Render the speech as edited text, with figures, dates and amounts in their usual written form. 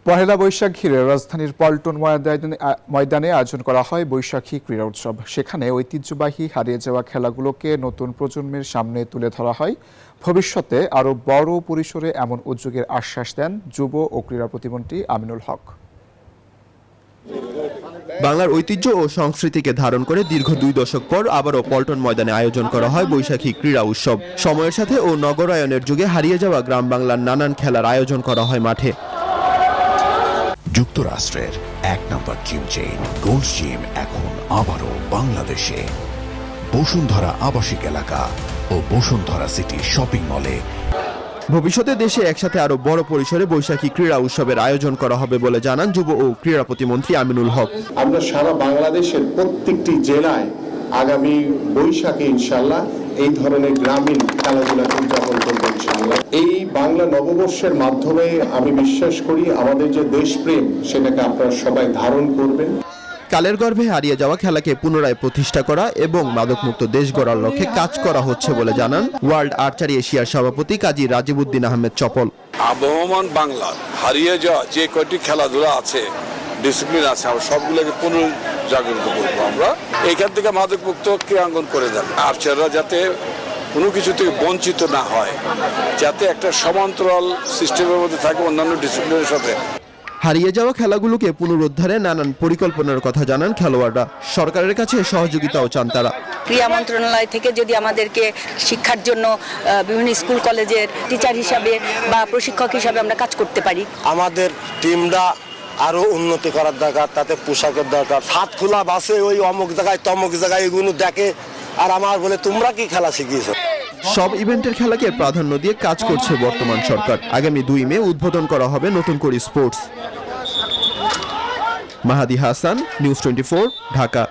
পহেলা বৈশাখ ঘিরে রাজধানীর পল্টন ময়দানে আয়োজন করা হয় বৈশাখী ক্রীড়া উৎসব। সেখানে ঐতিহ্যবাহী হারিয়ে যাওয়া খেলাগুলোকে নতুন প্রজন্মের সামনে তুলে ধরা হয়। ভবিষ্যতে আরও বড় পরিসরে এমন উদ্যোগের আশ্বাস দেন যুব ও ক্রীড়া প্রতিমন্ত্রী আমিনুল হক। বাংলার ঐতিহ্য ও সংস্কৃতিকে ধারণ করে দীর্ঘ 2 দশক পর আবারও পল্টন ময়দানে আয়োজন করা হয় বৈশাখী ক্রীড়া উৎসব। সময়ের সাথে ও নগরায়নের যুগে হারিয়ে যাওয়া গ্রাম বাংলার নানান খেলার আয়োজন করা হয় মাঠে। যুক্তরাষ্ট্রের 1 নম্বর জিম চেইন গোল্ড জিম এখন আবারও বাংলাদেশে বসুন্ধরা আবাসিক এলাকা ও বসুন্ধরা সিটি শপিং মলে। ভবিষ্যতে দেশে একসাথে আরো বড় পরিসরে বৈশাখী ক্রীড়া উৎসবের আয়োজন করা হবে বলে জানান যুব ও ক্রীড়া প্রতিমন্ত্রী আমিনুল হক। আমরা সারা বাংলাদেশের প্রত্যেকটি জেলায় আগামী বৈশাখে ইনশাআল্লাহ এই ধরনের গ্রামীণ খেলাধুলা উদযাপন করব ইনশাআল্লাহ। এই বাংলা নববর্ষের মাধ্যমে আমি বিশ্বাস করি আমাদের যে দেশপ্রেম সেটাকে আপনারা সবাই ধারণ করবেন। কালের গর্ভে হারিয়ে যাওয়া খেলাকে পুনরায় প্রতিষ্ঠা করা এবং মাদকমুক্ত দেশ গড়ার লক্ষ্যে কাজ করা হচ্ছে বলে জানান ওয়ার্ল্ড আর্চারি এশিয়ার সভাপতি কাজী রাজিবউদ্দিন আহমেদ চপল। আবহমান বাংলার হারিয়ে যাওয়া যে কয়টি খেলাধুলা আছে, ডিসিপ্লিন আছে, আমরা সবগুলোকে পুনর্জাগরিত করবো। আমরা এখান থেকে মাদকমুক্ত ক্রীড়াঙ্গন করে দেন। আর্চাররা যাতে কোনো কিছু থেকে বঞ্চিত না হয়, যাতে একটা সমান্তরাল সিস্টেমের মধ্যে থাকে অন্যান্য ডিসিপ্লিনের সাথে। হারিয়ে যাওয়া খেলাগুলোকে পুনরুদ্ধারে নানান পরিকল্পনার কথা জানান খেলোয়াড়রা। সরকারের কাছে সহযোগিতাও চান তারা। ক্রীড়া মন্ত্রণালয় থেকে যদি আমাদেরকে শিক্ষার জন্য বিভিন্ন স্কুল কলেজের টিচার হিসাবে বা প্রশিক্ষক হিসাবে আমরা কাজ করতে পারি। আমাদের টিমটা আরো উন্নতি করার দরকার, তাতে পোশাকের দরকার। হাত খোলা বাসে ওই অমুক জায়গায় তমুক জায়গায় এগুলো দেখে আর আমার বলে তোমরা কি খেলা শিখিয়েছো। সব ইভেন্টের খেলাকে প্রাধান্য দিয়ে কাজ করছে বর্তমান সরকার। আগামী 2 মে উদ্বোধন করা হবে নতুন করে স্পোর্টস। মাহাদি হাসান, নিউজ 24, ঢাকা।